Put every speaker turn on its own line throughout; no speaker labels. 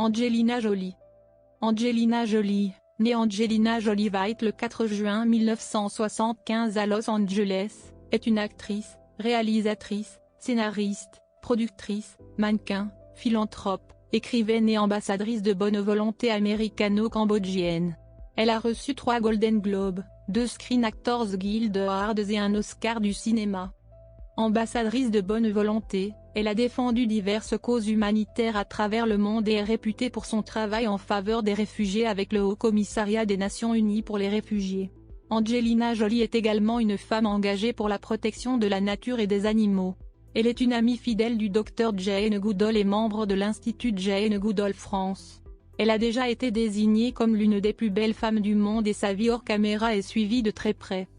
Angelina Jolie. Angelina Jolie, née Angelina Jolie White le 4 juin 1975 à Los Angeles, est une actrice, réalisatrice, scénariste, productrice, mannequin, philanthrope, écrivaine et ambassadrice de bonne volonté américano-cambodgienne. Elle a reçu 3 Golden Globes, 2 Screen Actors Guild Awards et un Oscar du cinéma. Ambassadrice de bonne volonté, elle a défendu diverses causes humanitaires à travers le monde et est réputée pour son travail en faveur des réfugiés avec le Haut Commissariat des Nations Unies pour les réfugiés. Angelina Jolie est également une femme engagée pour la protection de la nature et des animaux. Elle est une amie fidèle du Dr Jane Goodall et membre de l'Institut Jane Goodall France. Elle a déjà été désignée comme l'une des plus belles femmes du monde et sa vie hors caméra est suivie de très près.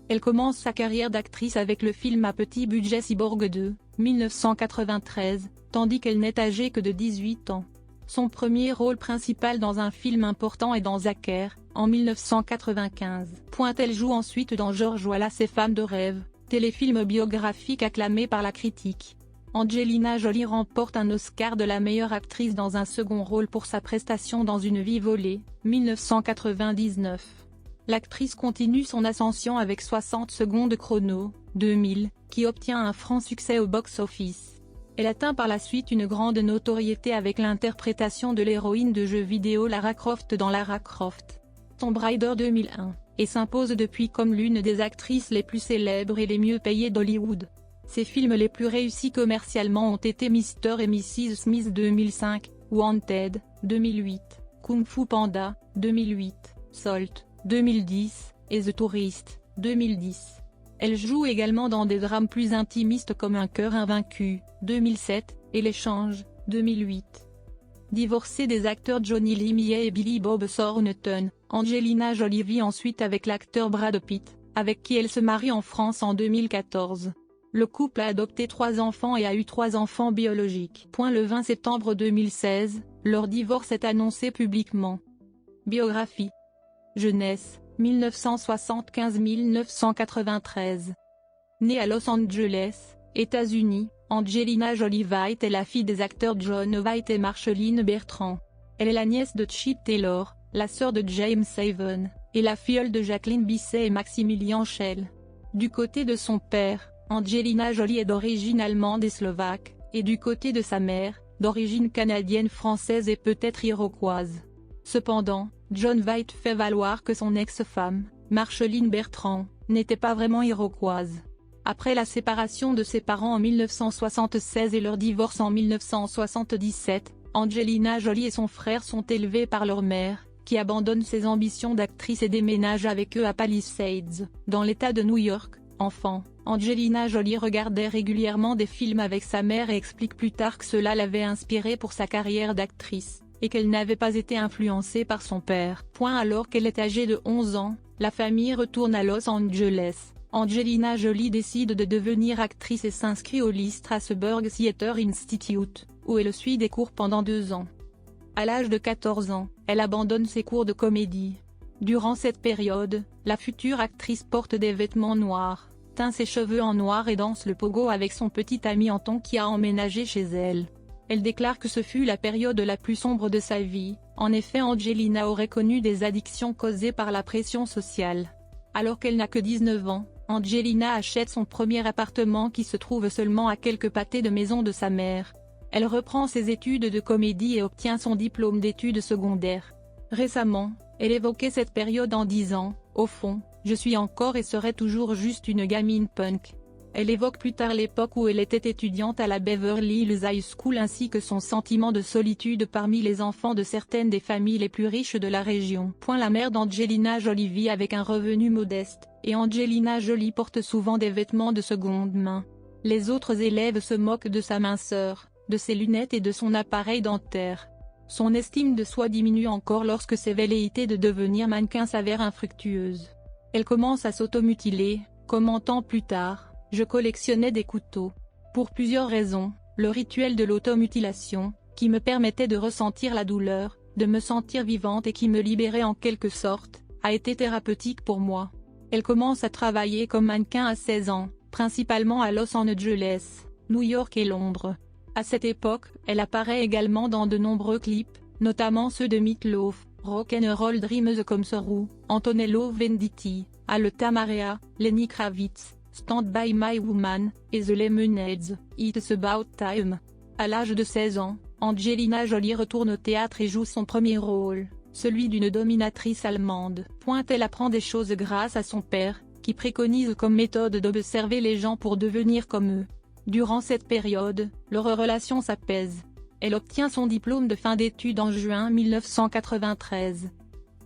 Elle commence sa carrière d'actrice avec le film à petit budget Cyborg 2, 1993, tandis qu'elle n'est âgée que de 18 ans. Son premier rôle principal dans un film important est dans Zacher, en 1995. Elle joue ensuite dans George Wallace et Femme de rêve, téléfilm biographique acclamé par la critique. Angelina Jolie remporte un Oscar de la meilleure actrice dans un second rôle pour sa prestation dans Une vie volée, 1999. L'actrice continue son ascension avec 60 secondes chrono, 2000, qui obtient un franc succès au box-office. Elle atteint par la suite une grande notoriété avec l'interprétation de l'héroïne de jeux vidéo Lara Croft dans Lara Croft Tomb Raider 2001, et s'impose depuis comme l'une des actrices les plus célèbres et les mieux payées d'Hollywood. Ses films les plus réussis commercialement ont été Mr. et Mrs. Smith 2005, Wanted, 2008, Kung Fu Panda, 2008, Salt, 2010, et The Tourist, 2010. Elle joue également dans des drames plus intimistes comme Un cœur invaincu, 2007, et L'échange, 2008. Divorcée des acteurs Johnny Lee Millet et Billy Bob Thornton, Angelina Jolie vit ensuite avec l'acteur Brad Pitt, avec qui elle se marie en France en 2014. Le couple a adopté 3 enfants et a eu 3 enfants biologiques. Le 20 septembre 2016, leur divorce est annoncé publiquement. Biographie. Jeunesse, 1975-1993. Née à Los Angeles, États-Unis, Angelina Jolie White est la fille des acteurs Jon White et Marceline Bertrand. Elle est la nièce de Chip Taylor, la sœur de James Avon, et la filleule de Jacqueline Bisset et Maximilian Schell. Du côté de son père, Angelina Jolie est d'origine allemande et slovaque, et du côté de sa mère, d'origine canadienne française et peut-être iroquoise. Cependant, Jon White fait valoir que son ex-femme, Marceline Bertrand, n'était pas vraiment iroquoise. Après la séparation de ses parents en 1976 et leur divorce en 1977, Angelina Jolie et son frère sont élevés par leur mère, qui abandonne ses ambitions d'actrice et déménage avec eux à Palisades, dans l'État de New York. Enfant, Angelina Jolie regardait régulièrement des films avec sa mère et explique plus tard que cela l'avait inspirée pour sa carrière d'actrice, et qu'elle n'avait pas été influencée par son père. Alors qu'elle est âgée de 11 ans, la famille retourne à Los Angeles. Angelina Jolie décide de devenir actrice et s'inscrit au Lee Strasberg Theatre Institute, où elle suit des cours pendant 2 ans. À l'âge de 14 ans, elle abandonne ses cours de comédie. Durant cette période, la future actrice porte des vêtements noirs, teint ses cheveux en noir et danse le pogo avec son petit ami Anton qui a emménagé chez elle. Elle déclare que ce fut la période la plus sombre de sa vie. En effet, Angelina aurait connu des addictions causées par la pression sociale. Alors qu'elle n'a que 19 ans, Angelina achète son premier appartement qui se trouve seulement à quelques pâtés de maison de sa mère. Elle reprend ses études de comédie et obtient son diplôme d'études secondaires. Récemment, elle évoquait cette période en disant « Au fond, je suis encore et serai toujours juste une gamine punk ». Elle évoque plus tard l'époque où elle était étudiante à la Beverly Hills High School ainsi que son sentiment de solitude parmi les enfants de certaines des familles les plus riches de la région. La mère d'Angelina Jolie vit avec un revenu modeste, et Angelina Jolie porte souvent des vêtements de seconde main. Les autres élèves se moquent de sa minceur, de ses lunettes et de son appareil dentaire. Son estime de soi diminue encore lorsque ses velléités de devenir mannequin s'avèrent infructueuses. Elle commence à s'automutiler, commentant plus tard. Je collectionnais des couteaux. Pour plusieurs raisons, le rituel de l'automutilation, qui me permettait de ressentir la douleur, de me sentir vivante et qui me libérait en quelque sorte, a été thérapeutique pour moi. Elle commence à travailler comme mannequin à 16 ans, principalement à Los Angeles, New York et Londres. À cette époque, elle apparaît également dans de nombreux clips, notamment ceux de Meat Loaf, Rock'n'Roll Dreams comme Sorrow, Antonello Venditti, Alta Marea, Lenny Kravitz, Stand By My Woman, et The Lemonheads, It's About Time. À l'âge de 16 ans, Angelina Jolie retourne au théâtre et joue son premier rôle, celui d'une dominatrice allemande. Elle apprend des choses grâce à son père, qui préconise comme méthode d'observer les gens pour devenir comme eux. Durant cette période, leur relation s'apaise. Elle obtient son diplôme de fin d'études en juin 1993.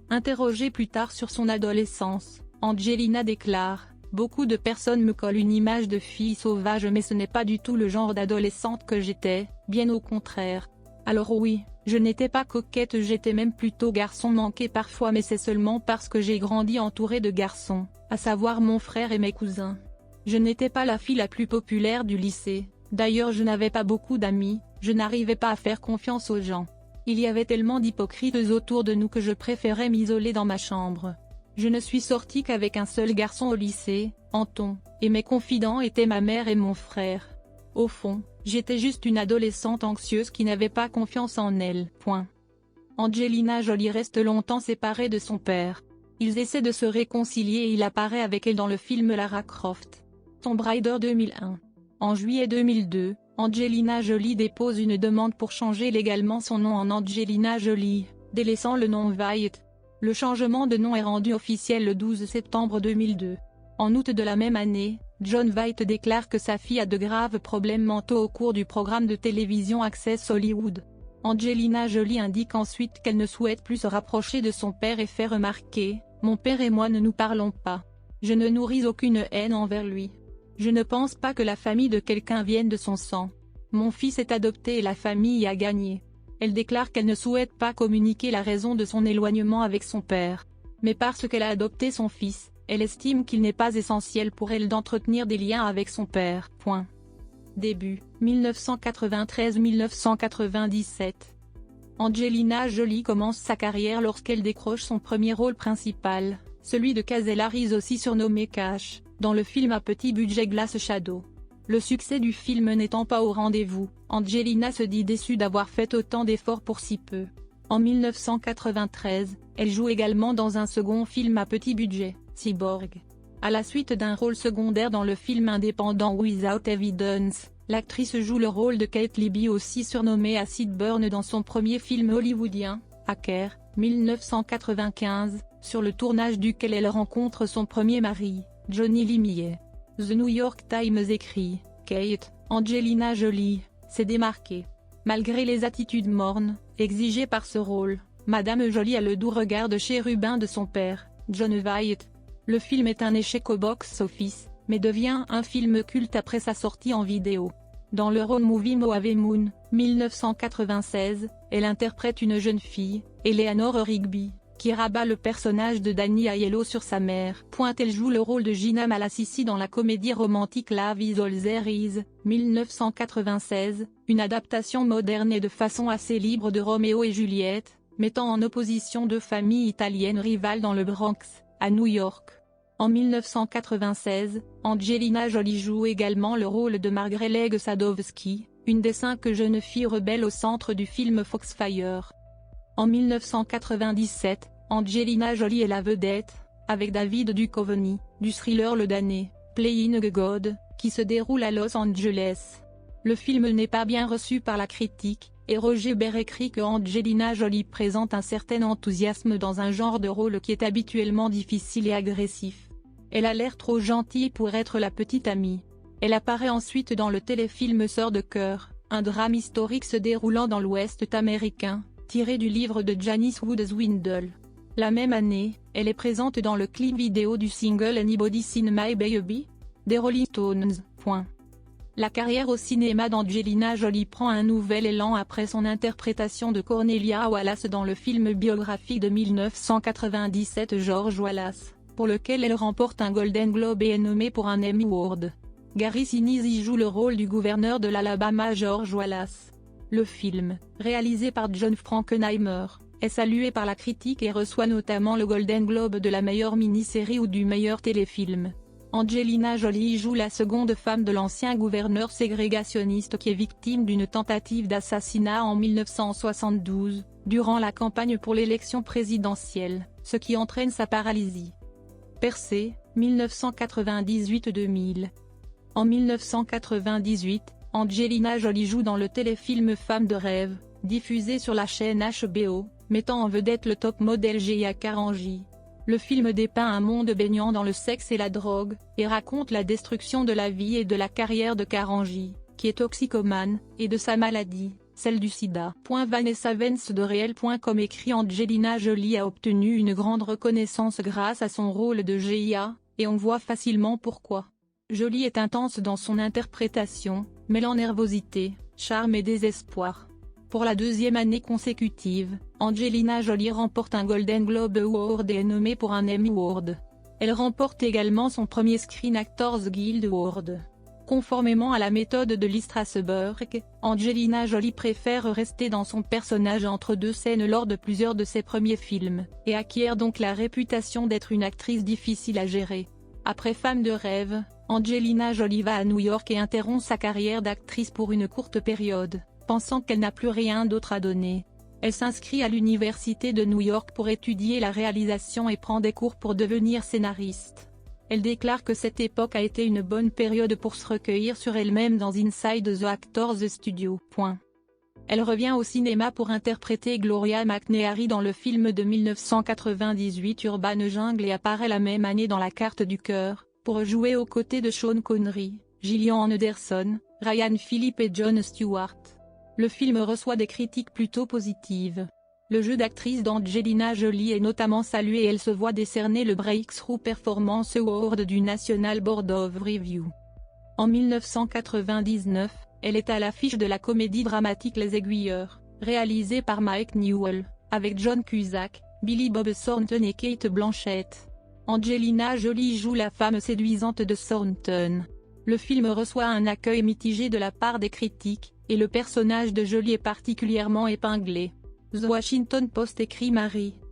Interrogée plus tard sur son adolescence, Angelina déclare « Beaucoup de personnes me collent une image de fille sauvage mais ce n'est pas du tout le genre d'adolescente que j'étais, bien au contraire. Alors oui, je n'étais pas coquette, j'étais même plutôt garçon manqué parfois mais c'est seulement parce que j'ai grandi entourée de garçons, à savoir mon frère et mes cousins. Je n'étais pas la fille la plus populaire du lycée, d'ailleurs je n'avais pas beaucoup d'amis, je n'arrivais pas à faire confiance aux gens. Il y avait tellement d'hypocrites autour de nous que je préférais m'isoler dans ma chambre. Je ne suis sortie qu'avec un seul garçon au lycée, Anton, et mes confidents étaient ma mère et mon frère. Au fond, j'étais juste une adolescente anxieuse qui n'avait pas confiance en elle. » Angelina Jolie reste longtemps séparée de son père. Ils essaient de se réconcilier et il apparaît avec elle dans le film Lara Croft. Tomb Raider 2001. En juillet 2002, Angelina Jolie dépose une demande pour changer légalement son nom en Angelina Jolie, délaissant le nom White. Le changement de nom est rendu officiel le 12 septembre 2002. En août de la même année, Jon Voight déclare que sa fille a de graves problèmes mentaux au cours du programme de télévision Access Hollywood. Angelina Jolie indique ensuite qu'elle ne souhaite plus se rapprocher de son père et fait remarquer « Mon père et moi ne nous parlons pas. Je ne nourris aucune haine envers lui. Je ne pense pas que la famille de quelqu'un vienne de son sang. Mon fils est adopté et la famille y a gagné. » Elle déclare qu'elle ne souhaite pas communiquer la raison de son éloignement avec son père. Mais parce qu'elle a adopté son fils, elle estime qu'il n'est pas essentiel pour elle d'entretenir des liens avec son père. Début, 1993-1997. Angelina Jolie commence sa carrière lorsqu'elle décroche son premier rôle principal, celui de Kazel Harris aussi surnommé Cash, dans le film à petit budget Glass Shadow. Le succès du film n'étant pas au rendez-vous, Angelina se dit déçue d'avoir fait autant d'efforts pour si peu. En 1993, elle joue également dans un second film à petit budget, Cyborg. À la suite d'un rôle secondaire dans le film indépendant Without Evidence, l'actrice joue le rôle de Kate Libby aussi surnommée Acid Burn dans son premier film hollywoodien, Hacker, 1995, sur le tournage duquel elle rencontre son premier mari, Johnny Lee Millet. The New York Times écrit « Kate, Angelina Jolie, s'est démarquée. Malgré les attitudes mornes, exigées par ce rôle, Madame Jolie a le doux regard de chérubin de son père, Jon Voight. » Le film est un échec au box-office, mais devient un film culte après sa sortie en vidéo. Dans le road movie Moave Moon, 1996, elle interprète une jeune fille, Eleanor Rigby, qui rabat le personnage de Danny Aiello sur sa mère. Elle joue le rôle de Gina Malassisi dans la comédie romantique Love Is All There Is, 1996, une adaptation moderne et de façon assez libre de Roméo et Juliette, mettant en opposition deux familles italiennes rivales dans le Bronx, à New York. En 1996, Angelina Jolie joue également le rôle de Margaret Sadowski, une des 5 jeunes filles rebelles au centre du film Foxfire. En 1997, Angelina Jolie est la vedette, avec David Duchovny, du thriller Le Damné, Playing God, qui se déroule à Los Angeles. Le film n'est pas bien reçu par la critique, et Roger Ebert écrit que Angelina Jolie présente un certain enthousiasme dans un genre de rôle qui est habituellement difficile et agressif. Elle a l'air trop gentille pour être la petite amie. Elle apparaît ensuite dans le téléfilm Sœur de cœur, un drame historique se déroulant dans l'Ouest américain, tiré du livre de Janice Wood Swindle. La même année, elle est présente dans le clip vidéo du single Anybody Seen My Baby? Des Rolling Stones. La carrière au cinéma d'Angelina Jolie prend un nouvel élan après son interprétation de Cornelia Wallace dans le film biographique de 1997 George Wallace, pour lequel elle remporte un Golden Globe et est nommée pour un Emmy Award. Gary Sinise y joue le rôle du gouverneur de l'Alabama George Wallace. Le film, réalisé par John Frankenheimer, est salué par la critique et reçoit notamment le Golden Globe de la meilleure mini-série ou du meilleur téléfilm. Angelina Jolie joue la seconde femme de l'ancien gouverneur ségrégationniste qui est victime d'une tentative d'assassinat en 1972, durant la campagne pour l'élection présidentielle, ce qui entraîne sa paralysie. Percée, 1998-2000. En 1998, Angelina Jolie joue dans le téléfilm Femme de rêve, diffusé sur la chaîne HBO, mettant en vedette le top modèle Gia Karangi. Le film dépeint un monde baignant dans le sexe et la drogue, et raconte la destruction de la vie et de la carrière de Karangi, qui est toxicomane, et de sa maladie, celle du sida. Vanessa Vance de Réel.com écrit Angelina Jolie a obtenu une grande reconnaissance grâce à son rôle de Gia, et on voit facilement pourquoi. Jolie est intense dans son interprétation, mêlant nervosité, charme et désespoir. Pour la deuxième année consécutive, Angelina Jolie remporte un Golden Globe Award et est nommée pour un Emmy Award. Elle remporte également son premier Screen Actors Guild Award. Conformément à la méthode de Lee Strasberg, Angelina Jolie préfère rester dans son personnage entre deux scènes lors de plusieurs de ses premiers films, et acquiert donc la réputation d'être une actrice difficile à gérer. Après Femme de rêve, Angelina Jolie va à New York et interrompt sa carrière d'actrice pour une courte période, pensant qu'elle n'a plus rien d'autre à donner. Elle s'inscrit à l'université de New York pour étudier la réalisation et prend des cours pour devenir scénariste. Elle déclare que cette époque a été une bonne période pour se recueillir sur elle-même dans Inside the Actors Studio. Elle revient au cinéma pour interpréter Gloria McNeary dans le film de 1998 Urban Jungle et apparaît la même année dans La Carte du cœur, pour jouer aux côtés de Sean Connery, Gillian Anderson, Ryan Phillippe et Jon Stewart. Le film reçoit des critiques plutôt positives. Le jeu d'actrice d'Angelina Jolie est notamment salué et elle se voit décerner le Breakthrough Performance Award du National Board of Review. En 1999, elle est à l'affiche de la comédie dramatique Les Aiguilleurs, réalisée par Mike Newell, avec John Cusack, Billy Bob Thornton et Cate Blanchett. Angelina Jolie joue la femme séduisante de Thornton. Le film reçoit un accueil mitigé de la part des critiques, et le personnage de Jolie est particulièrement épinglé. The Washington Post écrit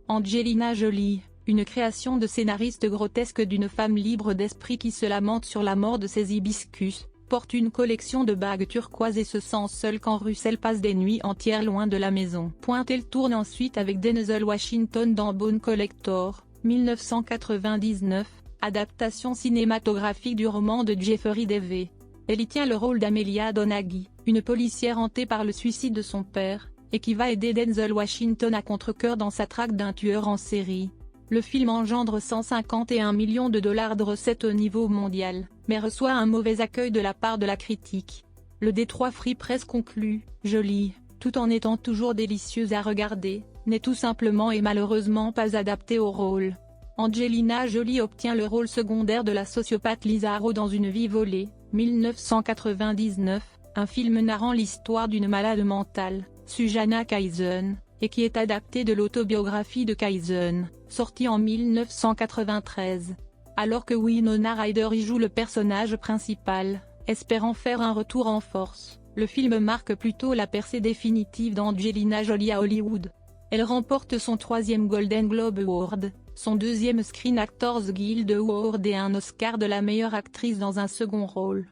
Angelina Jolie, une création de scénariste grotesque d'une femme libre d'esprit qui se lamente sur la mort de ses hibiscus, porte une collection de bagues turquoises et se sent seule quand Russell passe des nuits entières loin de la maison. Elle tourne ensuite avec Denzel Washington dans Bone Collector, 1999, adaptation cinématographique du roman de Jeffrey Devey. Elle y tient le rôle d'Amelia Donaghy, une policière hantée par le suicide de son père, et qui va aider Denzel Washington à contre-cœur dans sa traque d'un tueur en série. Le film engendre 151 millions de dollars de recettes au niveau mondial, mais reçoit un mauvais accueil de la part de la critique. Le Detroit Free Press conclut, Jolie, tout en étant toujours délicieuse à regarder, n'est tout simplement et malheureusement pas adaptée au rôle. Angelina Jolie obtient le rôle secondaire de la sociopathe Lisa Arrow dans Une vie volée, 1999, un film narrant l'histoire d'une malade mentale, Sujana Kaisen, et qui est adapté de l'autobiographie de Kaisen, sortie en 1993. Alors que Winona Ryder y joue le personnage principal, espérant faire un retour en force, le film marque plutôt la percée définitive d'Angelina Jolie à Hollywood. Elle remporte son troisième Golden Globe Award, son deuxième Screen Actors Guild Award et un Oscar de la meilleure actrice dans un second rôle.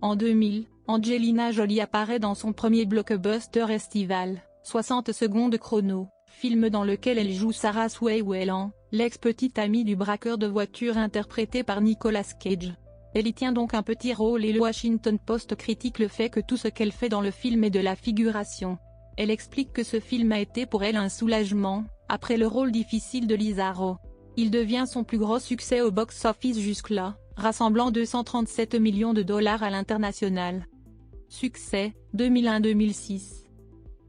En 2000, Angelina Jolie apparaît dans son premier blockbuster estival, 60 secondes chrono, film dans lequel elle joue Sarah Sway Whelan, l'ex-petite amie du braqueur de voitures interprété par Nicolas Cage. Elle y tient donc un petit rôle et le Washington Post critique le fait que tout ce qu'elle fait dans le film est de la figuration. Elle explique que ce film a été pour elle un soulagement, après le rôle difficile de Lisa Arrow. Il devient son plus gros succès au box-office jusque-là, rassemblant 237 millions de dollars à l'international. Succès, 2001-2006.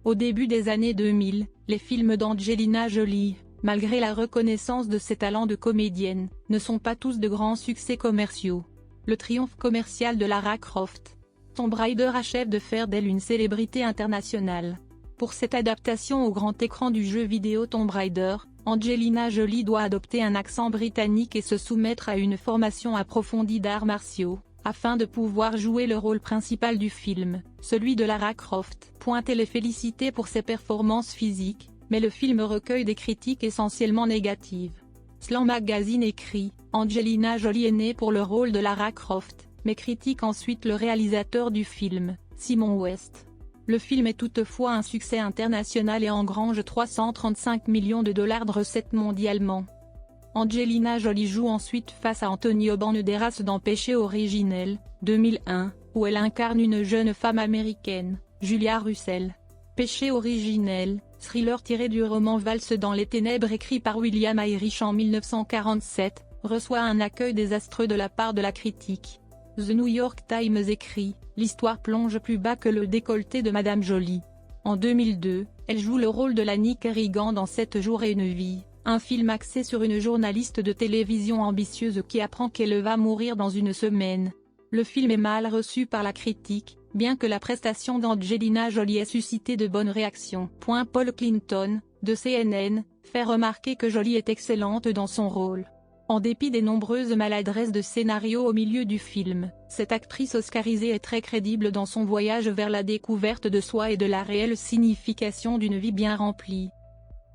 Au début des années 2000, les films d'Angelina Jolie, malgré la reconnaissance de ses talents de comédienne, ne sont pas tous de grands succès commerciaux. Le triomphe commercial de Lara Croft, Tomb Raider achève de faire d'elle une célébrité internationale. Pour cette adaptation au grand écran du jeu vidéo Tomb Raider, Angelina Jolie doit adopter un accent britannique et se soumettre à une formation approfondie d'arts martiaux, afin de pouvoir jouer le rôle principal du film, celui de Lara Croft. Elle est félicitée pour ses performances physiques, mais le film recueille des critiques essentiellement négatives. Slam Magazine écrit, Angelina Jolie est née pour le rôle de Lara Croft, mais critique ensuite le réalisateur du film, Simon West. Le film est toutefois un succès international et engrange 335 millions de dollars de recettes mondialement. Angelina Jolie joue ensuite face à Antonio Banderas dans Péché originel, 2001, où elle incarne une jeune femme américaine, Julia Russell. Péché originel, thriller tiré du roman Valse dans les ténèbres écrit par William Irish en 1947, reçoit un accueil désastreux de la part de la critique. The New York Times écrit, l'histoire plonge plus bas que le décolleté de Madame Jolie. En 2002, elle joue le rôle de Lani Kerrigan dans 7 jours et une vie, un film axé sur une journaliste de télévision ambitieuse qui apprend qu'elle va mourir dans une semaine. Le film est mal reçu par la critique, bien que la prestation d'Angelina Jolie ait suscité de bonnes réactions. Paul Clinton, de CNN, fait remarquer que Jolie est excellente dans son rôle. En dépit des nombreuses maladresses de scénario au milieu du film, cette actrice oscarisée est très crédible dans son voyage vers la découverte de soi et de la réelle signification d'une vie bien remplie.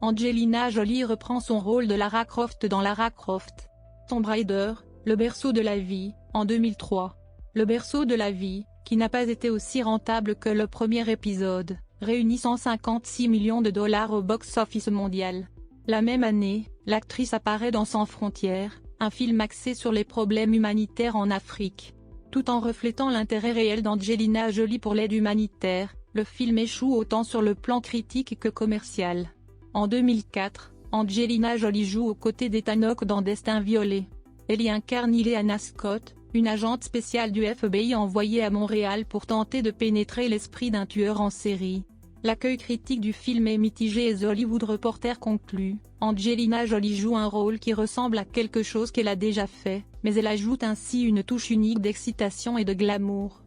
Angelina Jolie reprend son rôle de Lara Croft dans Lara Croft. Tomb Raider, le berceau de la vie, en 2003. Le berceau de la vie, qui n'a pas été aussi rentable que le premier épisode, réunit 156 millions de dollars au box-office mondial. La même année, l'actrice apparaît dans Sans frontières, un film axé sur les problèmes humanitaires en Afrique. Tout en reflétant l'intérêt réel d'Angelina Jolie pour l'aide humanitaire, le film échoue autant sur le plan critique que commercial. En 2004, Angelina Jolie joue aux côtés d'Ethan Hawke dans Destin violé. Elle y incarne Ileana Scott, une agente spéciale du FBI envoyée à Montréal pour tenter de pénétrer l'esprit d'un tueur en série. L'accueil critique du film est mitigé et The Hollywood Reporter conclut, Angelina Jolie joue un rôle qui ressemble à quelque chose qu'elle a déjà fait, mais elle ajoute ainsi une touche unique d'excitation et de glamour.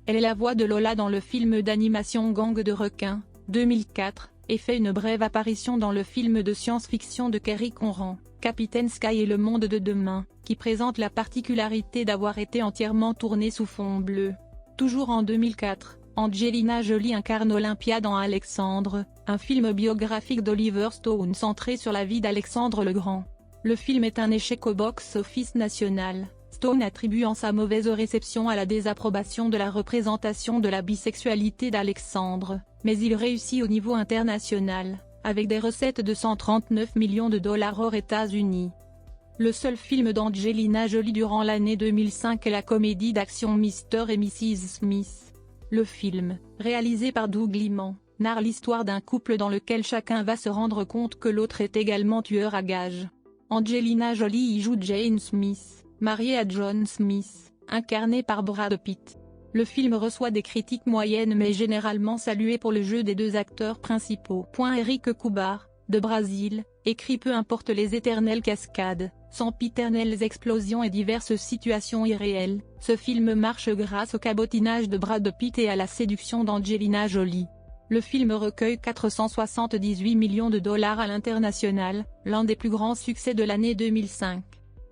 Elle est la voix de Lola dans le film d'animation Gang de requins, 2004, et fait une brève apparition dans le film de science-fiction de Kerry Conran, Capitaine Sky et le monde de demain, qui présente la particularité d'avoir été entièrement tourné sous fond bleu. Toujours en 2004, Angelina Jolie incarne Olympia dans Alexandre, un film biographique d'Oliver Stone centré sur la vie d'Alexandre le Grand. Le film est un échec au box-office national, Stone attribuant sa mauvaise réception à la désapprobation de la représentation de la bisexualité d'Alexandre, mais il réussit au niveau international, avec des recettes de 139 millions de dollars aux États-Unis. Le seul film d'Angelina Jolie durant l'année 2005 est la comédie d'action Mr. et Mrs. Smith. Le film, réalisé par Doug Liman, narre l'histoire d'un couple dans lequel chacun va se rendre compte que l'autre est également tueur à gages. Angelina Jolie y joue Jane Smith, mariée à John Smith, incarné par Brad Pitt. Le film reçoit des critiques moyennes mais généralement salué pour le jeu des deux acteurs principaux. Éric Coubar, de Brésil, écrit peu importe les éternelles cascades, sempiternelles explosions et diverses situations irréelles, ce film marche grâce au cabotinage de Brad Pitt et à la séduction d'Angelina Jolie. Le film recueille 478 millions de dollars à l'international, l'un des plus grands succès de l'année 2005.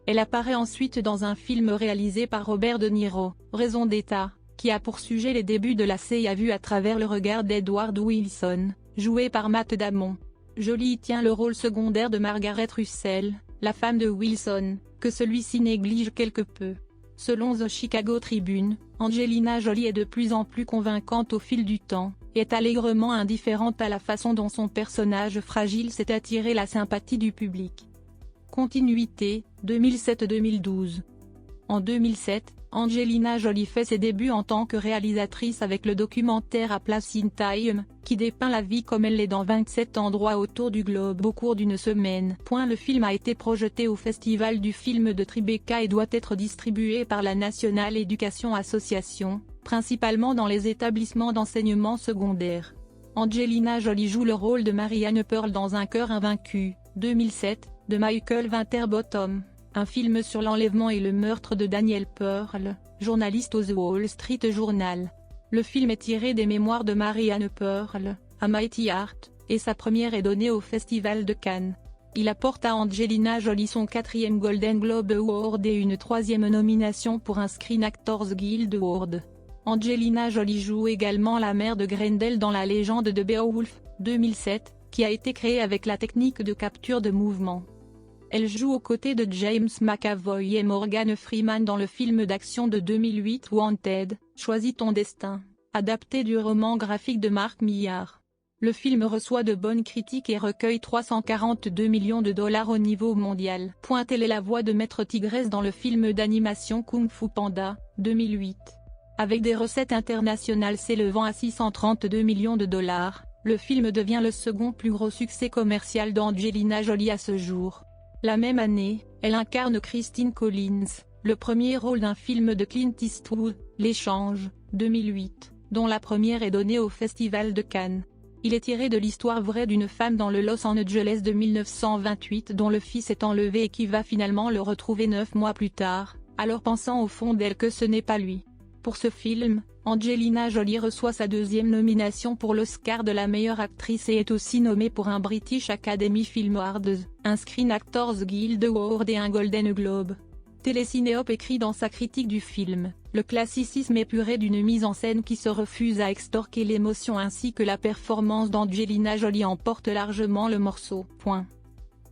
Elle apparaît ensuite dans un film réalisé par Robert De Niro, Raison d'État, qui a pour sujet les débuts de la CIA vus à travers le regard d'Edward Wilson, joué par Matt Damon. Jolie y tient le rôle secondaire de Margaret Russell, la femme de Wilson, que celui-ci néglige quelque peu. Selon The Chicago Tribune, Angelina Jolie est de plus en plus convaincante au fil du temps, et est allègrement indifférente à la façon dont son personnage fragile s'est attiré la sympathie du public. Continuité, 2007-2012. En 2007, Angelina Jolie fait ses débuts en tant que réalisatrice avec le documentaire A Place in Time, qui dépeint la vie comme elle l'est dans 27 endroits autour du globe au cours d'une semaine. Le film a été projeté au Festival du film de Tribeca et doit être distribué par la National Education Association, principalement dans les établissements d'enseignement secondaire. Angelina Jolie joue le rôle de Marianne Pearl dans Un cœur invaincu, 2007, de Michael Winterbottom. Un film sur l'enlèvement et le meurtre de Daniel Pearl, journaliste au The Wall Street Journal. Le film est tiré des mémoires de Marianne Pearl, A Mighty Heart, et sa première est donnée au Festival de Cannes. Il apporte à Angelina Jolie son 4e Golden Globe Award et une 3e nomination pour un Screen Actors Guild Award. Angelina Jolie joue également la mère de Grendel dans La légende de Beowulf, 2007, qui a été créée avec la technique de capture de mouvement. Elle joue aux côtés de James McAvoy et Morgan Freeman dans le film d'action de 2008 Wanted, Choisis ton destin, adapté du roman graphique de Mark Millar. Le film reçoit de bonnes critiques et recueille 342 millions de dollars au niveau mondial. Elle est la voix de Maître Tigresse dans le film d'animation Kung Fu Panda, 2008. Avec des recettes internationales s'élevant à 632 millions de dollars, le film devient le second plus gros succès commercial d'Angelina Jolie à ce jour. La même année, elle incarne Christine Collins, le premier rôle d'un film de Clint Eastwood, L'échange, 2008, dont la première est donnée au Festival de Cannes. Il est tiré de l'histoire vraie d'une femme dans le Los Angeles de 1928 dont le fils est enlevé et qui va finalement le retrouver 9 mois plus tard, alors pensant au fond d'elle que ce n'est pas lui. Pour ce film, Angelina Jolie reçoit sa deuxième nomination pour l'Oscar de la meilleure actrice et est aussi nommée pour un British Academy Film Awards, un Screen Actors Guild Award et un Golden Globe. Télécinéop écrit dans sa critique du film, le classicisme épuré d'une mise en scène qui se refuse à extorquer l'émotion ainsi que la performance d'Angelina Jolie emporte largement le morceau.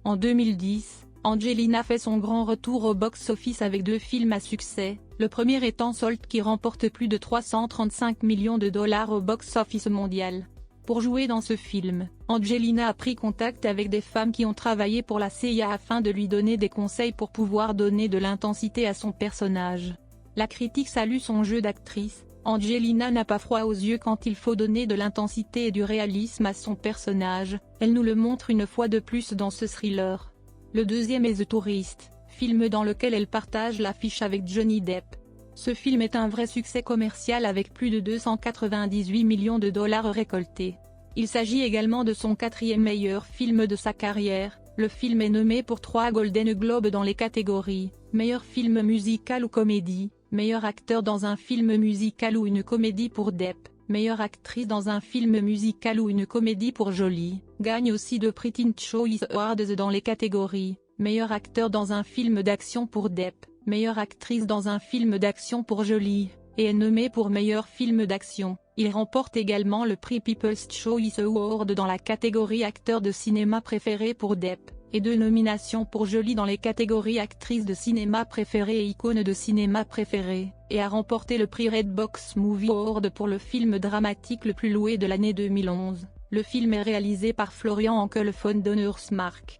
En 2010, Angelina fait son grand retour au box-office avec 2 films à succès, le premier étant Salt qui remporte plus de 335 millions de dollars au box-office mondial. Pour jouer dans ce film, Angelina a pris contact avec des femmes qui ont travaillé pour la CIA afin de lui donner des conseils pour pouvoir donner de l'intensité à son personnage. La critique salue son jeu d'actrice. Angelina n'a pas froid aux yeux quand il faut donner de l'intensité et du réalisme à son personnage, elle nous le montre une fois de plus dans ce thriller. Le deuxième est The Tourist, film dans lequel elle partage l'affiche avec Johnny Depp. Ce film est un vrai succès commercial avec plus de 298 millions de dollars récoltés. Il s'agit également de son 4e meilleur film de sa carrière. Le film est nommé pour 3 Golden Globes dans les catégories meilleur film musical ou comédie, meilleur acteur dans un film musical ou une comédie pour Depp, meilleure actrice dans un film musical ou une comédie pour Jolie. Gagne aussi 2 prix Teen Choice Awards dans les catégories meilleur acteur dans un film d'action pour Depp, meilleure actrice dans un film d'action pour Jolie, et est nommé pour meilleur film d'action. Il remporte également le prix People's Choice Award dans la catégorie acteur de cinéma préféré pour Depp, et 2 nominations pour Jolie dans les catégories actrice de cinéma préférée et icône de cinéma préférée, et a remporté le prix Redbox Movie Award pour le film dramatique le plus loué de l'année 2011. Le film est réalisé par Florian Ankel von Donnersmarck.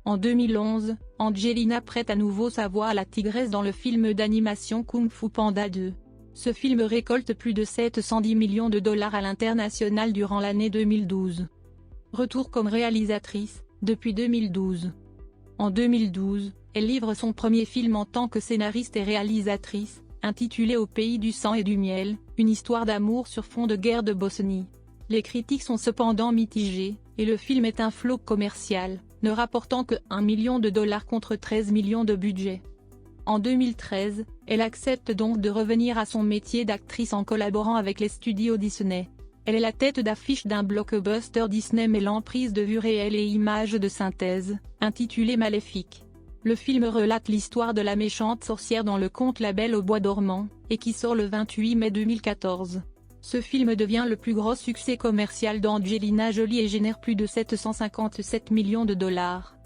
En 2011, Angelina prête à nouveau sa voix à la tigresse dans le film d'animation Kung Fu Panda 2. Ce film récolte plus de 710 millions de dollars à l'international durant l'année 2012. Retour comme réalisatrice, depuis 2012. En 2012, elle livre son premier film en tant que scénariste et réalisatrice, intitulé Au pays du sang et du miel, une histoire d'amour sur fond de guerre de Bosnie. Les critiques sont cependant mitigées, et le film est un flop commercial, ne rapportant que 1 million de dollars contre 13 millions de budget. En 2013, elle accepte donc de revenir à son métier d'actrice en collaborant avec les studios Disney. Elle est la tête d'affiche d'un blockbuster Disney mêlant prise de vue réelle et images de synthèse, intitulé Maléfique. Le film relate l'histoire de la méchante sorcière dans le conte La Belle au bois dormant, et qui sort le 28 mai 2014. Ce film devient le plus gros succès commercial d'Angelina Jolie et génère plus de 757 millions de dollars.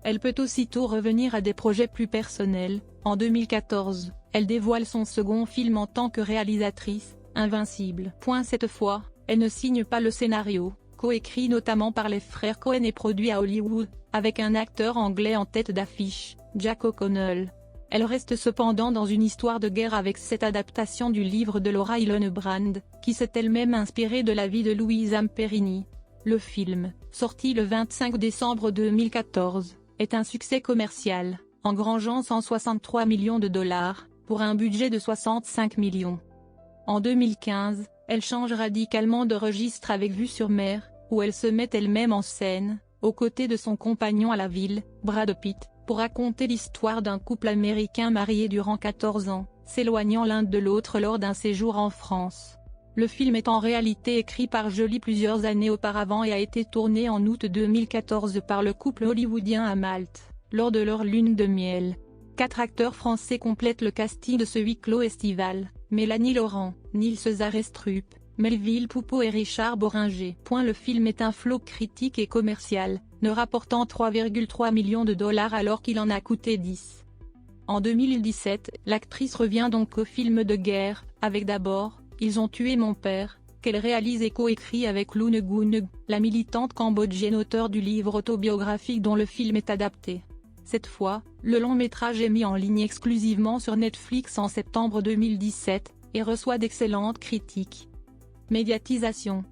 Elle peut aussitôt revenir à des projets plus personnels. En 2014, elle dévoile son second film en tant que réalisatrice, Invincible. Cette fois, elle ne signe pas le scénario, coécrit notamment par les frères Coen et produit à Hollywood, avec un acteur anglais en tête d'affiche, Jack O'Connell. Elle reste cependant dans une histoire de guerre avec cette adaptation du livre de Laura Hillenbrand, qui s'est elle-même inspirée de la vie de Louise Amperini. Le film, sorti le 25 décembre 2014, est un succès commercial, engrangeant 163 millions de dollars, pour un budget de 65 millions. En 2015, elle change radicalement de registre avec Vue sur mer, où elle se met elle-même en scène, aux côtés de son compagnon à la ville, Brad Pitt, pour raconter l'histoire d'un couple américain marié durant 14 ans, s'éloignant l'un de l'autre lors d'un séjour en France. Le film est en réalité écrit par Jolie plusieurs années auparavant et a été tourné en août 2014 par le couple hollywoodien à Malte, lors de leur lune de miel. 4 acteurs français complètent le casting de ce huis clos estival: Mélanie Laurent, Nils Arestrup, Melville Poupeau et Richard Boringer. Le film est un flop critique et commercial, ne rapportant 3,3 millions de dollars alors qu'il en a coûté 10. En 2017, l'actrice revient donc au film de guerre, avec d'abord « Ils ont tué mon père », qu'elle réalise et co-écrit avec Lou Nguyen, la militante cambodgienne auteure du livre autobiographique dont le film est adapté. Cette fois, le long-métrage est mis en ligne exclusivement sur Netflix en septembre 2017, et reçoit d'excellentes critiques. Médiatisation.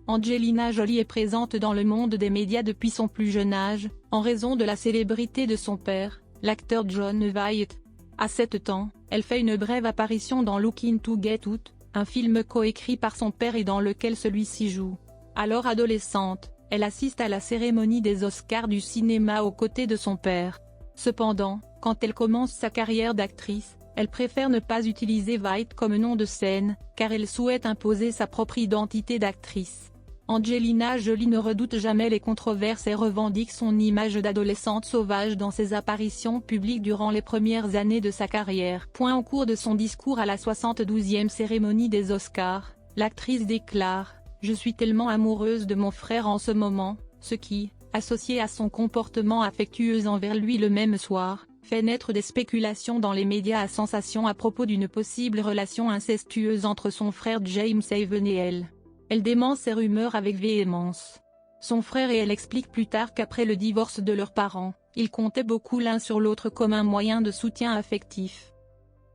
Angelina Jolie est présente dans le monde des médias depuis son plus jeune âge, en raison de la célébrité de son père, l'acteur Jon Voight. À 7 ans, elle fait une brève apparition dans Looking to Get Out, un film coécrit par son père et dans lequel celui-ci joue. Alors adolescente, elle assiste à la cérémonie des Oscars du cinéma aux côtés de son père. Cependant, quand elle commence sa carrière d'actrice, elle préfère ne pas utiliser Voight comme nom de scène, car elle souhaite imposer sa propre identité d'actrice. Angelina Jolie ne redoute jamais les controverses et revendique son image d'adolescente sauvage dans ses apparitions publiques durant les premières années de sa carrière. Au cours de son discours à la 72e cérémonie des Oscars, l'actrice déclare « Je suis tellement amoureuse de mon frère en ce moment », ce qui, associé à son comportement affectueux envers lui le même soir, fait naître des spéculations dans les médias à sensation à propos d'une possible relation incestueuse entre son frère James Haven et elle. Elle dément ces rumeurs avec véhémence. Son frère et elle expliquent plus tard qu'après le divorce de leurs parents, ils comptaient beaucoup l'un sur l'autre comme un moyen de soutien affectif.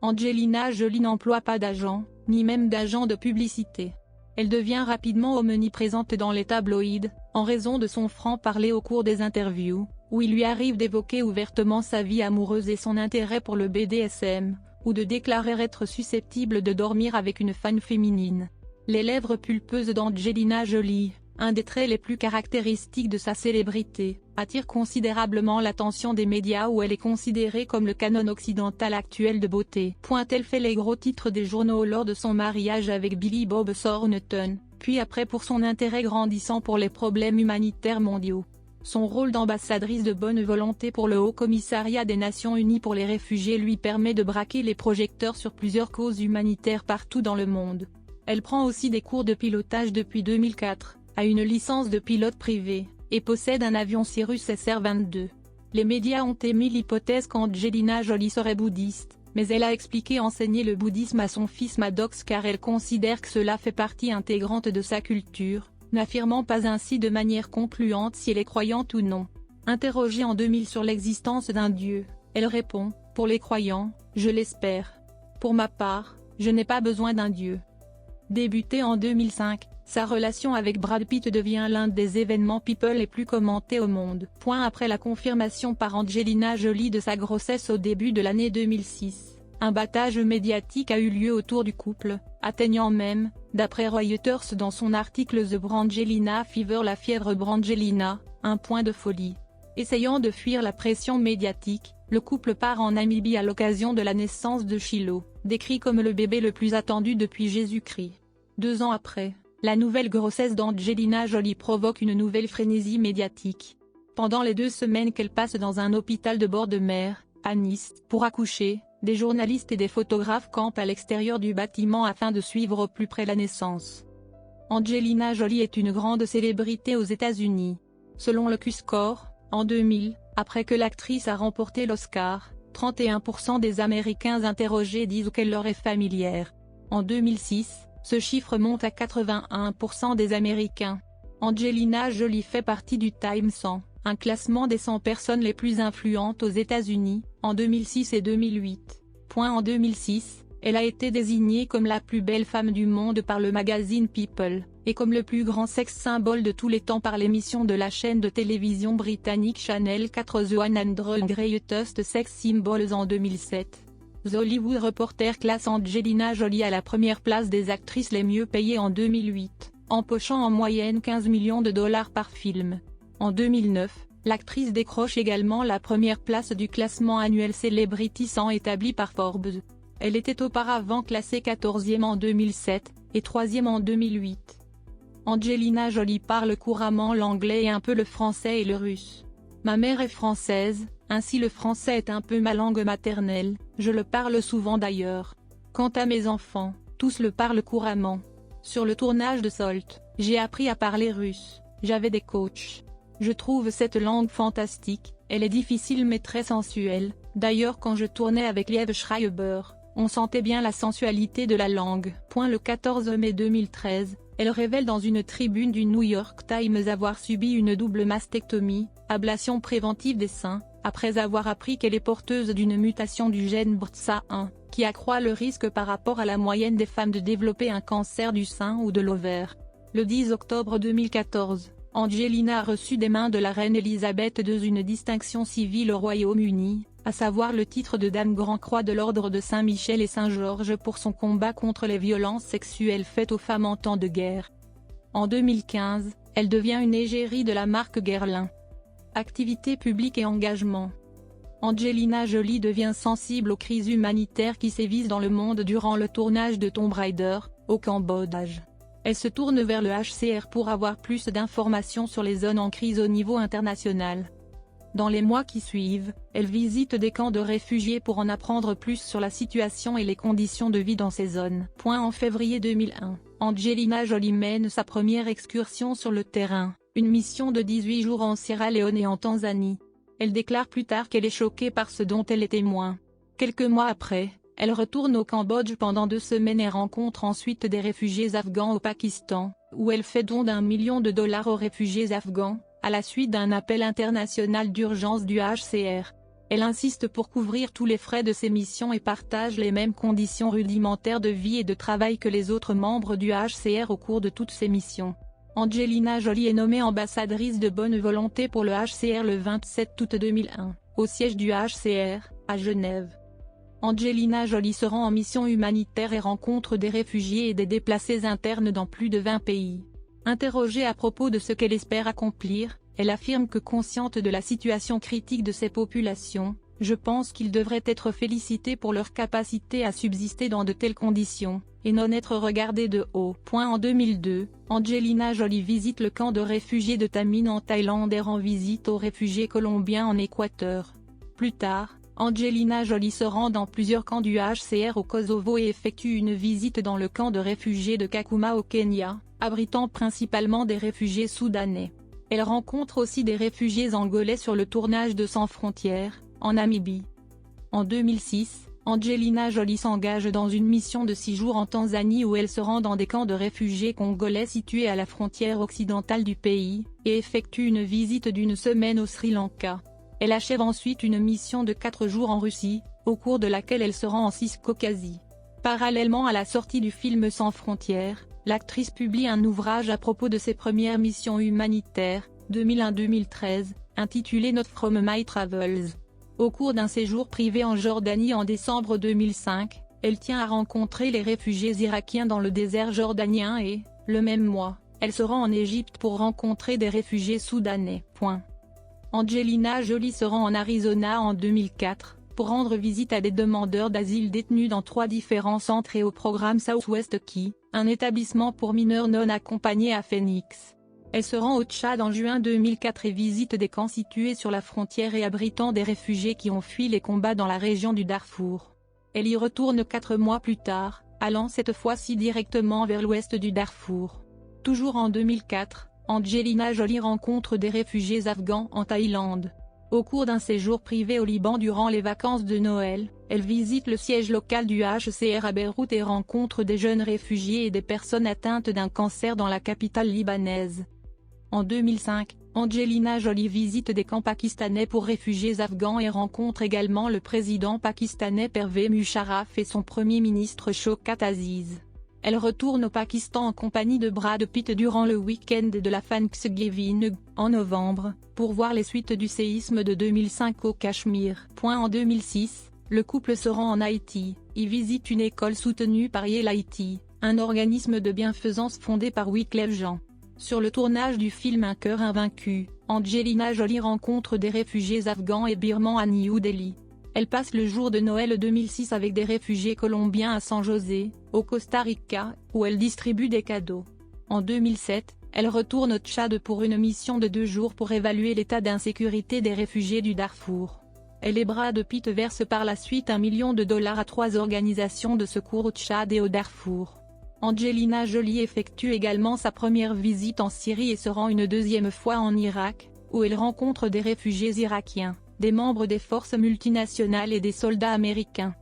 Angelina Jolie n'emploie pas d'agent, ni même d'agent de publicité. Elle devient rapidement omniprésente dans les tabloïds, en raison de son franc-parler au cours des interviews, où il lui arrive d'évoquer ouvertement sa vie amoureuse et son intérêt pour le BDSM, ou de déclarer être susceptible de dormir avec une fan féminine. Les lèvres pulpeuses d'Angelina Jolie, un des traits les plus caractéristiques de sa célébrité, attirent considérablement l'attention des médias où elle est considérée comme le canon occidental actuel de beauté. Elle fait les gros titres des journaux lors de son mariage avec Billy Bob Thornton, puis après pour son intérêt grandissant pour les problèmes humanitaires mondiaux. Son rôle d'ambassadrice de bonne volonté pour le Haut Commissariat des Nations Unies pour les réfugiés lui permet de braquer les projecteurs sur plusieurs causes humanitaires partout dans le monde. Elle prend aussi des cours de pilotage depuis 2004, a une licence de pilote privé, et possède un avion Cirrus SR-22. Les médias ont émis l'hypothèse qu'Angelina Jolie serait bouddhiste, mais elle a expliqué enseigner le bouddhisme à son fils Maddox car elle considère que cela fait partie intégrante de sa culture, n'affirmant pas ainsi de manière concluante si elle est croyante ou non. Interrogée en 2000 sur l'existence d'un dieu, elle répond « Pour les croyants, je l'espère. Pour ma part, je n'ai pas besoin d'un dieu ». Débutée en 2005, sa relation avec Brad Pitt devient l'un des événements people les plus commentés au monde. Après la confirmation par Angelina Jolie de sa grossesse au début de l'année 2006, un battage médiatique a eu lieu autour du couple, atteignant même, d'après Reuters dans son article The Brangelina Fever la fièvre Brangelina, un point de folie. Essayant de fuir la pression médiatique, le couple part en Namibie à l'occasion de la naissance de Shiloh, décrit comme le bébé le plus attendu depuis Jésus-Christ. 2 ans après, la nouvelle grossesse d'Angelina Jolie provoque une nouvelle frénésie médiatique. Pendant les 2 semaines qu'elle passe dans un hôpital de bord de mer, à Nice, pour accoucher, des journalistes et des photographes campent à l'extérieur du bâtiment afin de suivre au plus près la naissance. Angelina Jolie est une grande célébrité aux États-Unis. Selon le Q-Score, en 2000, après que l'actrice a remporté l'Oscar, 31% des Américains interrogés disent qu'elle leur est familière. En 2006, ce chiffre monte à 81% des Américains. Angelina Jolie fait partie du Time 100, un classement des 100 personnes les plus influentes aux États-Unis, en 2006 et 2008. En 2006, elle a été désignée comme la plus belle femme du monde par le magazine People, et comme le plus grand sex symbole de tous les temps par l'émission de la chaîne de télévision britannique Channel 4 The 100 Greatest Sex Symbols en 2007. The Hollywood Reporter classe Angelina Jolie à la première place des actrices les mieux payées en 2008, empochant en moyenne 15 millions de dollars par film. En 2009, l'actrice décroche également la première place du classement annuel Celebrity 100 établi par Forbes. Elle était auparavant classée 14e en 2007, et 3e en 2008. Angelina Jolie parle couramment l'anglais et un peu le français et le russe. Ma mère est française, ainsi le français est un peu ma langue maternelle, je le parle souvent d'ailleurs. Quant à mes enfants, tous le parlent couramment. Sur le tournage de Salt, j'ai appris à parler russe, j'avais des coachs. Je trouve cette langue fantastique, elle est difficile mais très sensuelle. D'ailleurs quand je tournais avec Liev Schreiber, on sentait bien la sensualité de la langue. Le 14 mai 2013, elle révèle dans une tribune du New York Times avoir subi une double mastectomie, ablation préventive des seins, après avoir appris qu'elle est porteuse d'une mutation du gène BRCA1, qui accroît le risque par rapport à la moyenne des femmes de développer un cancer du sein ou de l'ovaire. Le 10 octobre 2014, Angelina a reçu des mains de la reine Elisabeth II une distinction civile au Royaume-Uni, à savoir le titre de Dame Grand Croix de l'Ordre de Saint-Michel et Saint-Georges pour son combat contre les violences sexuelles faites aux femmes en temps de guerre. En 2015, elle devient une égérie de la marque Guerlain. Activité publique et engagement. Angelina Jolie devient sensible aux crises humanitaires qui sévissent dans le monde durant le tournage de Tomb Raider, au Cambodge. Elle se tourne vers le HCR pour avoir plus d'informations sur les zones en crise au niveau international. Dans les mois qui suivent, elle visite des camps de réfugiés pour en apprendre plus sur la situation et les conditions de vie dans ces zones. En février 2001, Angelina Jolie mène sa première excursion sur le terrain, une mission de 18 jours en Sierra Leone et en Tanzanie. Elle déclare plus tard qu'elle est choquée par ce dont elle est témoin. Quelques mois après, elle retourne au Cambodge pendant 2 semaines et rencontre ensuite des réfugiés afghans au Pakistan, où elle fait don d'1 million de dollars aux réfugiés afghans, à la suite d'un appel international d'urgence du HCR. Elle insiste pour couvrir tous les frais de ses missions et partage les mêmes conditions rudimentaires de vie et de travail que les autres membres du HCR au cours de toutes ses missions. Angelina Jolie est nommée ambassadrice de bonne volonté pour le HCR le 27 août 2001, au siège du HCR, à Genève. Angelina Jolie se rend en mission humanitaire et rencontre des réfugiés et des déplacés internes dans plus de 20 pays. Interrogée à propos de ce qu'elle espère accomplir, elle affirme que consciente de la situation critique de ces populations, « Je pense qu'ils devraient être félicités pour leur capacité à subsister dans de telles conditions, et non être regardés de haut. » En 2002, Angelina Jolie visite le camp de réfugiés de Tamin en Thaïlande et rend visite aux réfugiés colombiens en Équateur. Plus tard, Angelina Jolie se rend dans plusieurs camps du HCR au Kosovo et effectue une visite dans le camp de réfugiés de Kakuma au Kenya, abritant principalement des réfugiés soudanais. Elle rencontre aussi des réfugiés angolais sur le tournage de Sans Frontières, en Namibie. En 2006, Angelina Jolie s'engage dans une mission de 6 jours en Tanzanie où elle se rend dans des camps de réfugiés congolais situés à la frontière occidentale du pays, et effectue une visite d'1 semaine au Sri Lanka. Elle achève ensuite une mission de 4 jours en Russie, au cours de laquelle elle se rend en Ciscaucasie. Parallèlement à la sortie du film Sans Frontières, l'actrice publie un ouvrage à propos de ses premières missions humanitaires, 2001-2013, intitulé Not From My Travels. Au cours d'un séjour privé en Jordanie en décembre 2005, elle tient à rencontrer les réfugiés irakiens dans le désert jordanien et, le même mois, elle se rend en Égypte pour rencontrer des réfugiés soudanais. Angelina Jolie se rend en Arizona en 2004, pour rendre visite à des demandeurs d'asile détenus dans 3 différents centres et au programme Southwest Key, un établissement pour mineurs non accompagnés à Phoenix. Elle se rend au Tchad en juin 2004 et visite des camps situés sur la frontière et abritant des réfugiés qui ont fui les combats dans la région du Darfour. Elle y retourne 4 mois plus tard, allant cette fois-ci directement vers l'ouest du Darfour. Toujours en 2004, Angelina Jolie rencontre des réfugiés afghans en Thaïlande. Au cours d'un séjour privé au Liban durant les vacances de Noël, elle visite le siège local du HCR à Beyrouth et rencontre des jeunes réfugiés et des personnes atteintes d'un cancer dans la capitale libanaise. En 2005, Angelina Jolie visite des camps pakistanais pour réfugiés afghans et rencontre également le président pakistanais Pervez Musharraf et son premier ministre Shaukat Aziz. Elle retourne au Pakistan en compagnie de Brad Pitt durant le week-end de la Thanksgiving, en novembre, pour voir les suites du séisme de 2005 au Cachemire. En 2006, le couple se rend en Haïti, y visite une école soutenue par Yale Haïti, un organisme de bienfaisance fondé par Wyclef Jean. Sur le tournage du film Un cœur invaincu, Angelina Jolie rencontre des réfugiés afghans et birmans à New Delhi. Elle passe le jour de Noël 2006 avec des réfugiés colombiens à San José, au Costa Rica, où elle distribue des cadeaux. En 2007, elle retourne au Tchad pour une mission de 2 jours pour évaluer l'état d'insécurité des réfugiés du Darfour. Elle et Brad Pitt versent par la suite $1 million à 3 organisations de secours au Tchad et au Darfour. Angelina Jolie effectue également sa première visite en Syrie et se rend une 2e fois en Irak, où elle rencontre des réfugiés irakiens, des membres des forces multinationales et des soldats américains.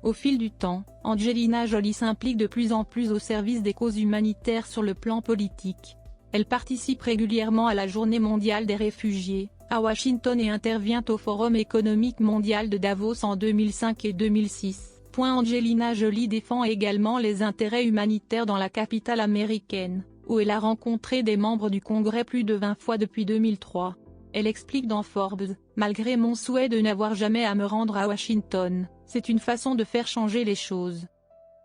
Au fil du temps, Angelina Jolie s'implique de plus en plus au service des causes humanitaires sur le plan politique. Elle participe régulièrement à la Journée mondiale des réfugiés, à Washington et intervient au Forum économique mondial de Davos en 2005 et 2006. Angelina Jolie défend également les intérêts humanitaires dans la capitale américaine, où elle a rencontré des membres du Congrès plus de 20 fois depuis 2003. Elle explique dans Forbes, « Malgré mon souhait de n'avoir jamais à me rendre à Washington, c'est une façon de faire changer les choses. »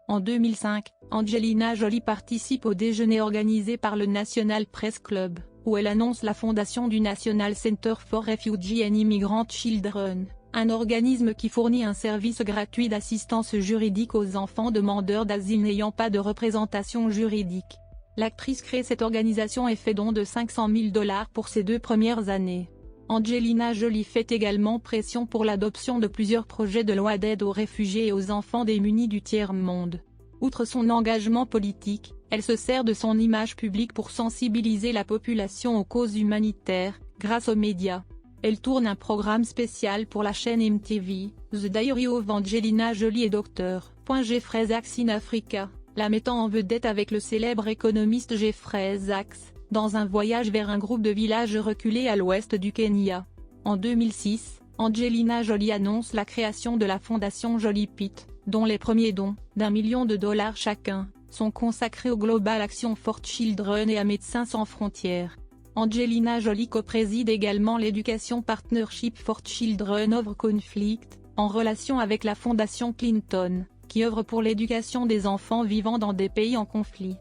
En 2005, Angelina Jolie participe au déjeuner organisé par le National Press Club, où elle annonce la fondation du National Center for Refugee and Immigrant Children, un organisme qui fournit un service gratuit d'assistance juridique aux enfants demandeurs d'asile n'ayant pas de représentation juridique. L'actrice crée cette organisation et fait don de 500 000 $ pour ses 2 premières années. Angelina Jolie fait également pression pour l'adoption de plusieurs projets de loi d'aide aux réfugiés et aux enfants démunis du tiers-monde. Outre son engagement politique, elle se sert de son image publique pour sensibiliser la population aux causes humanitaires, grâce aux médias. Elle tourne un programme spécial pour la chaîne MTV, The Diary of Angelina Jolie et Dr. Jeffrey Sachs in Africa, la mettant en vedette avec le célèbre économiste Jeffrey Sachs, dans un voyage vers un groupe de villages reculés à l'ouest du Kenya. En 2006, Angelina Jolie annonce la création de la fondation Jolie Pitt, dont les premiers dons, d'1 million de $ chacun, sont consacrés au Global Action for Children et à Médecins sans frontières. Angelina Jolie co-préside également l'Education Partnership for Children Over Conflict, en relation avec la Fondation Clinton, qui œuvre pour l'éducation des enfants vivant dans des pays en conflit.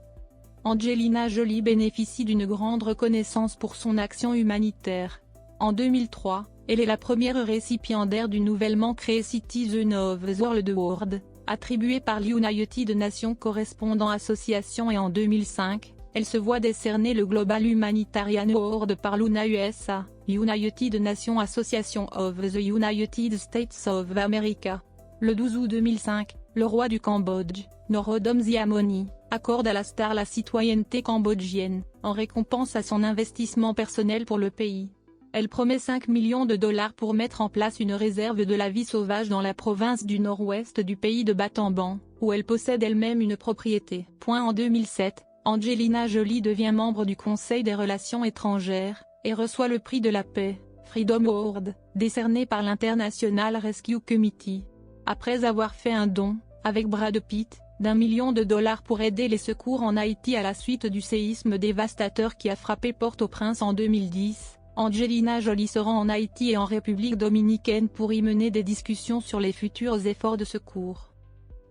Angelina Jolie bénéficie d'une grande reconnaissance pour son action humanitaire. En 2003, elle est la première récipiendaire du nouvellement créé Citizen of the World Award, attribué par l'United Nations Correspondent Association, et en 2005, elle se voit décerner le Global Humanitarian Award par l'UNA-USA, United Nations Association of the United States of America. Le 12 août 2005, le roi du Cambodge, Norodom Sihamoni, accorde à la star la citoyenneté cambodgienne, en récompense à son investissement personnel pour le pays. Elle promet 5 millions de $ pour mettre en place une réserve de la vie sauvage dans la province du nord-ouest du pays de Battambang, où elle possède elle-même une propriété. En 2007, Angelina Jolie devient membre du Conseil des Relations étrangères, et reçoit le prix de la paix, Freedom Award, décerné par l'International Rescue Committee. Après avoir fait un don, avec Brad Pitt, d'1 million de $ pour aider les secours en Haïti à la suite du séisme dévastateur qui a frappé Port-au-Prince en 2010, Angelina Jolie se rend en Haïti et en République dominicaine pour y mener des discussions sur les futurs efforts de secours.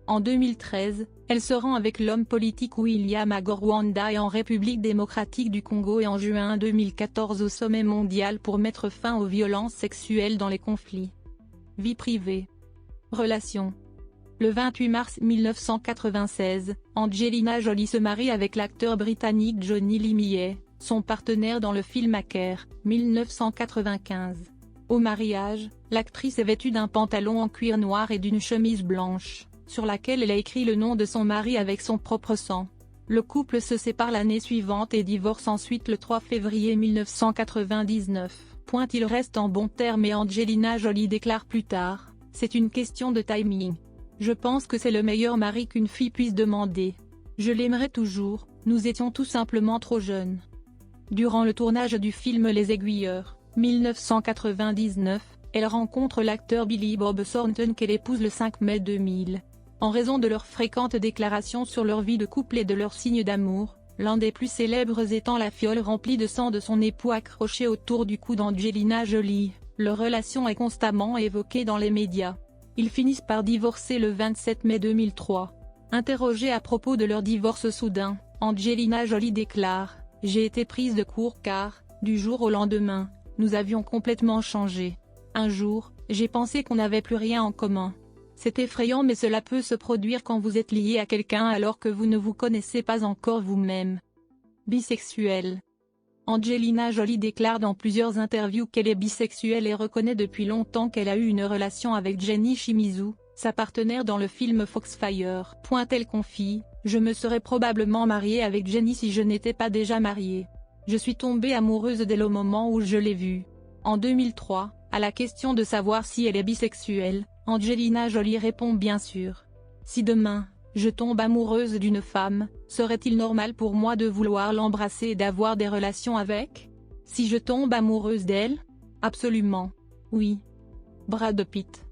En 2013, elle se rend avec l'homme politique William Agor-Rwanda et en République démocratique du Congo, et en juin 2014 au sommet mondial pour mettre fin aux violences sexuelles dans les conflits. Vie privée. Relations. Le 28 mars 1996, Angelina Jolie se marie avec l'acteur britannique Johnny Lee Millet, son partenaire dans le film Hacker, 1995. Au mariage, l'actrice est vêtue d'un pantalon en cuir noir et d'une chemise blanche, sur laquelle elle a écrit le nom de son mari avec son propre sang. Le couple se sépare l'année suivante et divorce ensuite le 3 février 1999. Ils restent en bons termes et Angelina Jolie déclare plus tard, « C'est une question de timing. Je pense que c'est le meilleur mari qu'une fille puisse demander. Je l'aimerai toujours, nous étions tout simplement trop jeunes. » Durant le tournage du film Les Aiguilleurs, 1999, elle rencontre l'acteur Billy Bob Thornton qu'elle épouse le 5 mai 2000. En raison de leurs fréquentes déclarations sur leur vie de couple et de leurs signes d'amour, l'un des plus célèbres étant la fiole remplie de sang de son époux accrochée autour du cou d'Angelina Jolie, leur relation est constamment évoquée dans les médias. Ils finissent par divorcer le 27 mai 2003. Interrogée à propos de leur divorce soudain, Angelina Jolie déclare, « J'ai été prise de court car, du jour au lendemain, nous avions complètement changé. Un jour, j'ai pensé qu'on n'avait plus rien en commun. C'est effrayant, mais cela peut se produire quand vous êtes lié à quelqu'un alors que vous ne vous connaissez pas encore vous-même. » Bisexuelle. Angelina Jolie déclare dans plusieurs interviews qu'elle est bisexuelle et reconnaît depuis longtemps qu'elle a eu une relation avec Jenny Shimizu, sa partenaire dans le film Foxfire. Elle confie, « Je me serais probablement mariée avec Jenny si je n'étais pas déjà mariée. Je suis tombée amoureuse dès le moment où je l'ai vue. En 2003, à la question de savoir si elle est bisexuelle, Angelina Jolie répond bien sûr. Si demain, je tombe amoureuse d'une femme, serait-il normal pour moi de vouloir l'embrasser et d'avoir des relations avec? Si je tombe amoureuse d'elle? Absolument. Oui. Brad Pitt.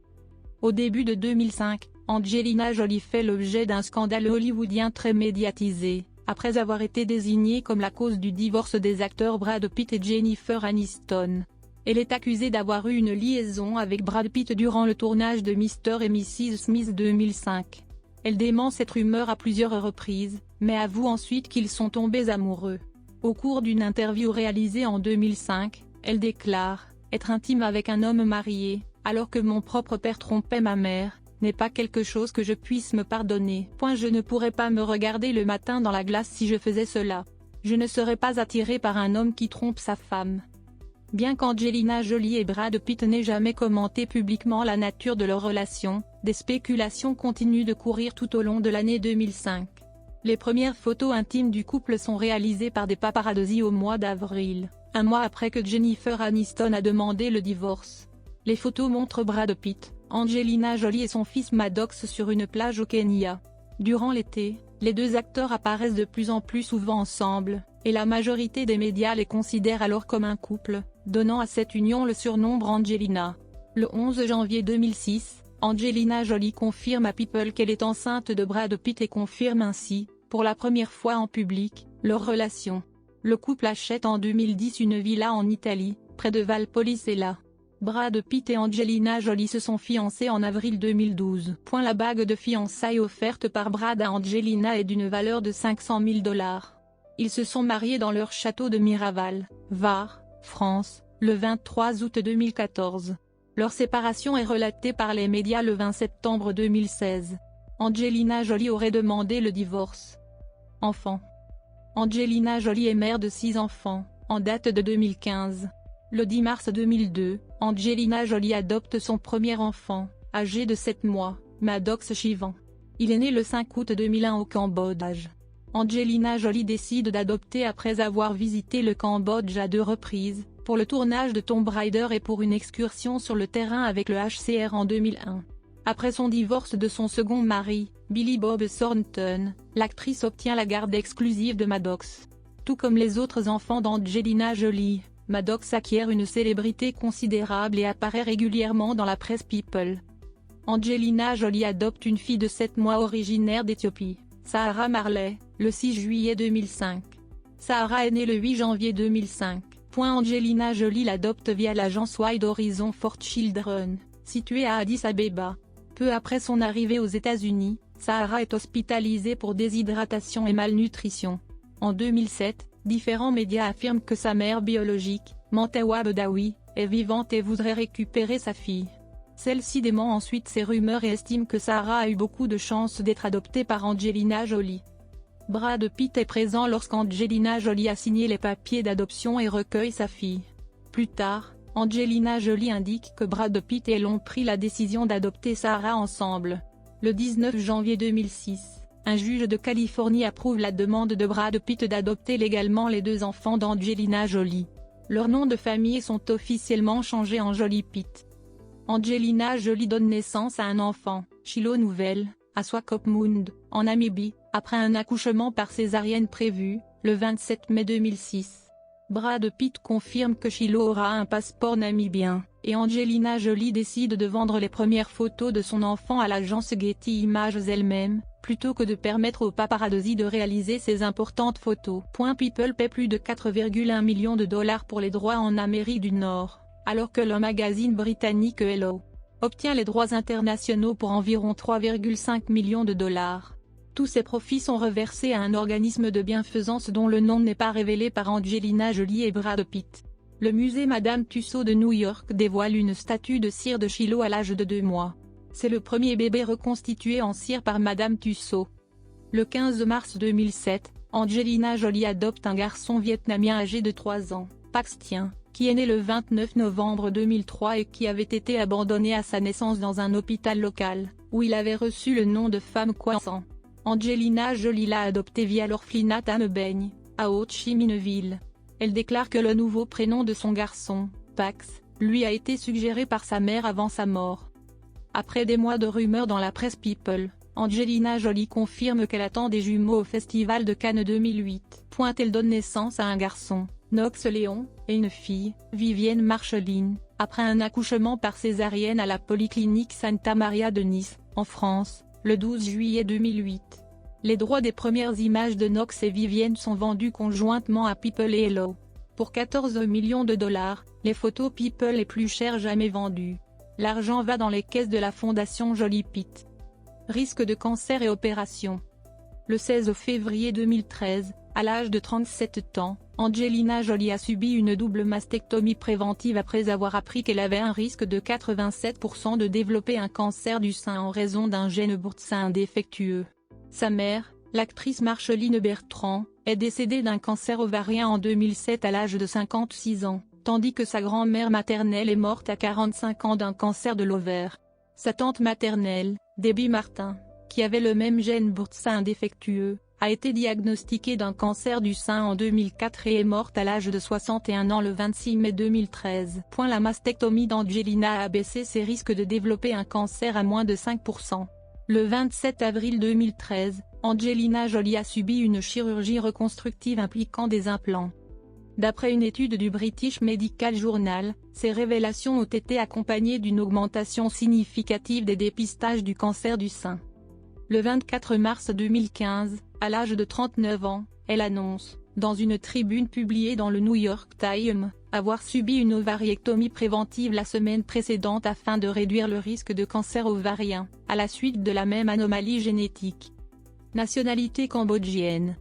Au début de 2005, Angelina Jolie fait l'objet d'un scandale hollywoodien très médiatisé, après avoir été désignée comme la cause du divorce des acteurs Brad Pitt et Jennifer Aniston. Elle est accusée d'avoir eu une liaison avec Brad Pitt durant le tournage de Mr. et Mrs. Smith 2005. Elle dément cette rumeur à plusieurs reprises, mais avoue ensuite qu'ils sont tombés amoureux. Au cours d'une interview réalisée en 2005, elle déclare « Être intime avec un homme marié, alors que mon propre père trompait ma mère, n'est pas quelque chose que je puisse me pardonner. Je ne pourrais pas me regarder le matin dans la glace si je faisais cela. Je ne serais pas attirée par un homme qui trompe sa femme. » Bien qu'Angelina Jolie et Brad Pitt n'aient jamais commenté publiquement la nature de leur relation, des spéculations continuent de courir tout au long de l'année 2005. Les premières photos intimes du couple sont réalisées par des paparazzi au mois d'avril, un mois après que Jennifer Aniston a demandé le divorce. Les photos montrent Brad Pitt, Angelina Jolie et son fils Maddox sur une plage au Kenya. Durant l'été, les deux acteurs apparaissent de plus en plus souvent ensemble, et la majorité des médias les considèrent alors comme un couple, donnant à cette union le surnom Brangelina. Le 11 janvier 2006, Angelina Jolie confirme à People qu'elle est enceinte de Brad Pitt et confirme ainsi, pour la première fois en public, leur relation. Le couple achète en 2010 une villa en Italie, près de Valpolicella. Brad Pitt et Angelina Jolie se sont fiancés en avril 2012. La bague de fiançailles offerte par Brad à Angelina est d'une valeur de 500 000 $. Ils se sont mariés dans leur château de Miraval, Var, France, le 23 août 2014. Leur séparation est relatée par les médias le 20 septembre 2016. Angelina Jolie aurait demandé le divorce. Enfants. Angelina Jolie est mère de 6 enfants, en date de 2015. Le 10 mars 2002, Angelina Jolie adopte son premier enfant, âgé de 7 mois, Maddox Shivan. Il est né le 5 août 2001 au Cambodge. Angelina Jolie décide d'adopter après avoir visité le Cambodge à 2 reprises, pour le tournage de Tomb Raider et pour une excursion sur le terrain avec le HCR en 2001. Après son divorce de son second mari, Billy Bob Thornton, l'actrice obtient la garde exclusive de Maddox. Tout comme les autres enfants d'Angelina Jolie, Maddox acquiert une célébrité considérable et apparaît régulièrement dans la presse People. Angelina Jolie adopte une fille de 7 mois originaire d'Éthiopie, Sahara Marley, le 6 juillet 2005. Sahara est née le 8 janvier 2005. Angelina Jolie l'adopte via l'agence Wide Horizon for Children, située à Addis Abeba. Peu après son arrivée aux États-Unis, Sahara est hospitalisée pour déshydratation et malnutrition. En 2007, différents médias affirment que sa mère biologique, Mantewa Bedawi, est vivante et voudrait récupérer sa fille. Celle-ci dément ensuite ces rumeurs et estime que Sahara a eu beaucoup de chance d'être adoptée par Angelina Jolie. Brad Pitt est présent lorsqu'Angelina Jolie a signé les papiers d'adoption et recueille sa fille. Plus tard, Angelina Jolie indique que Brad Pitt et elle ont pris la décision d'adopter Sahara ensemble. Le 19 janvier 2006, un juge de Californie approuve la demande de Brad Pitt d'adopter légalement les 2 enfants d'Angelina Jolie. Leurs noms de famille sont officiellement changés en Jolie Pitt. Angelina Jolie donne naissance à un enfant, Shiloh Nouvelle, à Swakopmund, en Namibie, après un accouchement par césarienne prévu, le 27 mai 2006. Brad Pitt confirme que Shiloh aura un passeport namibien, et Angelina Jolie décide de vendre les premières photos de son enfant à l'agence Getty Images elle-même, plutôt que de permettre aux paparazzi de réaliser ces importantes photos. People paie plus de 4,1 millions de $ pour les droits en Amérique du Nord, alors que le magazine britannique Hello obtient les droits internationaux pour environ 3,5 millions de $. Tous ces profits sont reversés à un organisme de bienfaisance dont le nom n'est pas révélé par Angelina Jolie et Brad Pitt. Le musée Madame Tussauds de New York dévoile une statue de cire de Shiloh à l'âge de 2 mois. C'est le premier bébé reconstitué en cire par Madame Tussauds. Le 15 mars 2007, Angelina Jolie adopte un garçon vietnamien âgé de 3 ans, Pax Tien, qui est né le 29 novembre 2003 et qui avait été abandonné à sa naissance dans un hôpital local, où il avait reçu le nom de Pham Khoa San. Angelina Jolie l'a adopté via l'orphelinat Amebeigne, à Ho Chi Minh Ville. Elle déclare que le nouveau prénom de son garçon, Pax, lui a été suggéré par sa mère avant sa mort. Après des mois de rumeurs dans la presse People, Angelina Jolie confirme qu'elle attend des jumeaux au Festival de Cannes 2008. Elle donne naissance à un garçon, Knox Léon, et une fille, Vivienne Marcheline, après un accouchement par césarienne à la polyclinique Santa Maria de Nice, en France, le 12 juillet 2008. Les droits des premières images de Knox et Vivienne sont vendus conjointement à People et Hello. Pour 14 millions de dollars, les photos People les plus chères jamais vendues. L'argent va dans les caisses de la fondation Jolie Pitt. Risque de cancer et opération. Le 16 février 2013, à l'âge de 37 ans, Angelina Jolie a subi une double mastectomie préventive après avoir appris qu'elle avait un risque de 87% de développer un cancer du sein en raison d'un gène boursin défectueux. Sa mère, l'actrice Marcheline Bertrand, est décédée d'un cancer ovarien en 2007 à l'âge de 56 ans, tandis que sa grand-mère maternelle est morte à 45 ans d'un cancer de l'ovaire. Sa tante maternelle, Debbie Martin, qui avait le même gène boursin défectueux, a été diagnostiquée d'un cancer du sein en 2004 et est morte à l'âge de 61 ans le 26 mai 2013. La mastectomie d'Angelina a baissé ses risques de développer un cancer à moins de 5%. Le 27 avril 2013, Angelina Jolie a subi une chirurgie reconstructive impliquant des implants. D'après une étude du British Medical Journal, ces révélations ont été accompagnées d'une augmentation significative des dépistages du cancer du sein. Le 24 mars 2015, à l'âge de 39 ans, elle annonce, dans une tribune publiée dans le New York Times, avoir subi une ovariectomie préventive la semaine précédente afin de réduire le risque de cancer ovarien, à la suite de la même anomalie génétique. Nationalité cambodgienne.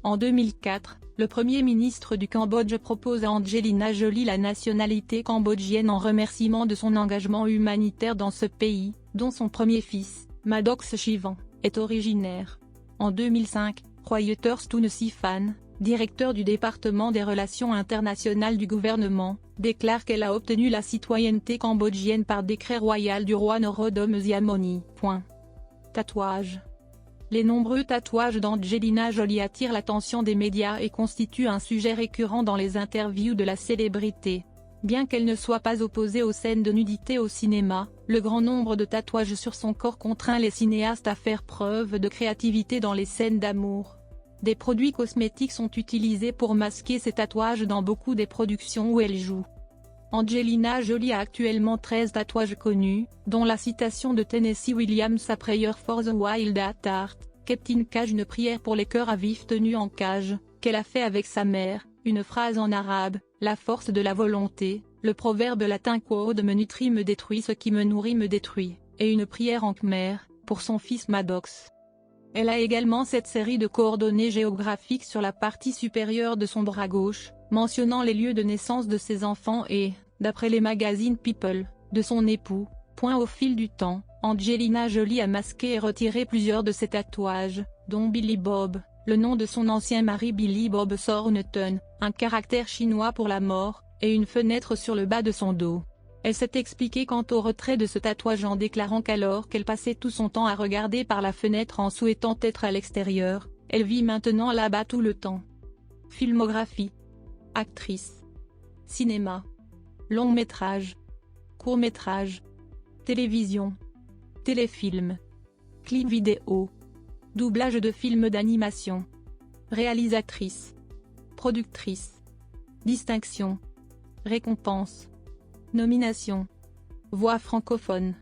En 2004, le Premier ministre du Cambodge propose à Angelina Jolie la nationalité cambodgienne en remerciement de son engagement humanitaire dans ce pays, dont son premier fils, Maddox Chivan, est originaire. En 2005, Reuters Toon Sifan, directeur du département des relations internationales du gouvernement, déclare qu'elle a obtenu la citoyenneté cambodgienne par décret royal du roi Norodom Sihamoni. Tatouage. Les nombreux tatouages d'Angelina Jolie attirent l'attention des médias et constituent un sujet récurrent dans les interviews de la célébrité. Bien qu'elle ne soit pas opposée aux scènes de nudité au cinéma, le grand nombre de tatouages sur son corps contraint les cinéastes à faire preuve de créativité dans les scènes d'amour. Des produits cosmétiques sont utilisés pour masquer ces tatouages dans beaucoup des productions où elle joue. Angelina Jolie a actuellement 13 tatouages connus, dont la citation de Tennessee Williams à Prayer for the Wild at Heart, Kept in Cage, une prière pour les cœurs à vif tenus en cage, qu'elle a fait avec sa mère, une phrase en arabe, la force de la volonté, le proverbe latin Quod me nutrit me détruit, ce qui me nourrit me détruit, et une prière en khmer, pour son fils Maddox. Elle a également cette série de coordonnées géographiques sur la partie supérieure de son bras gauche, mentionnant les lieux de naissance de ses enfants et, d'après les magazines People, de son époux. Au fil du temps, Angelina Jolie a masqué et retiré plusieurs de ses tatouages, dont Billy Bob, le nom de son ancien mari Billy Bob Thornton, un caractère chinois pour la mort, et une fenêtre sur le bas de son dos. Elle s'est expliquée quant au retrait de ce tatouage en déclarant qu'alors qu'elle passait tout son temps à regarder par la fenêtre en souhaitant être à l'extérieur, elle vit maintenant là-bas tout le temps. Filmographie. Actrice. Cinéma. Long métrage. Court métrage. Télévision. Téléfilm. Clip vidéo. Doublage de films d'animation. Réalisatrice. Productrice. Distinction. Récompense. Nomination. Voix francophone.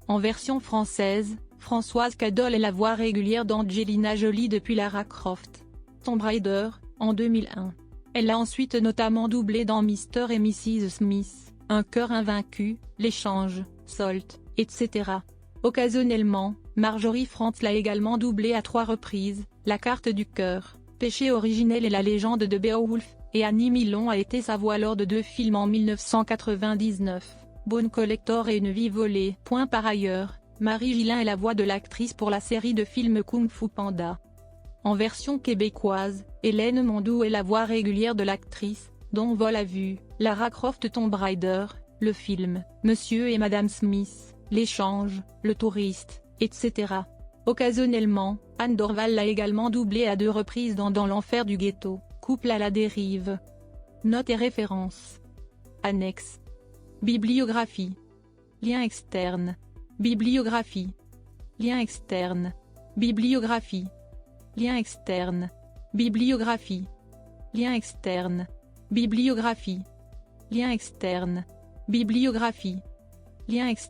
En version française, Françoise Cadol est la voix régulière d'Angelina Jolie depuis Lara Croft. Tomb Raider, en 2001. Elle l'a ensuite notamment doublé dans Mr. et Mrs. Smith, Un cœur invaincu, L'échange, Salt, etc. Occasionnellement, Marjorie Frantz l'a également doublé à 3 reprises, La carte du cœur, Péché originel et La légende de Beowulf, et Annie Milon a été sa voix lors de 2 films en 1999, Bone Collector et Une vie volée. Par ailleurs, Marie Gillin est la voix de l'actrice pour la série de films Kung Fu Panda. En version québécoise, Hélène Mondou est la voix régulière de l'actrice, dont Vol à vue, Lara Croft Tomb Raider, le film, Monsieur et Madame Smith, L'échange, Le touriste, etc. Occasionnellement, Anne Dorval l'a également doublé à 2 reprises dans l'enfer du ghetto, Couple à la dérive. Notes et références. Annexe. Bibliographie. Lien externe. Bibliographie. Lien externe. Bibliographie. Lien externe. Bibliographie. Lien externe. Bibliographie. Lien externe. Bibliographie. Lien externe.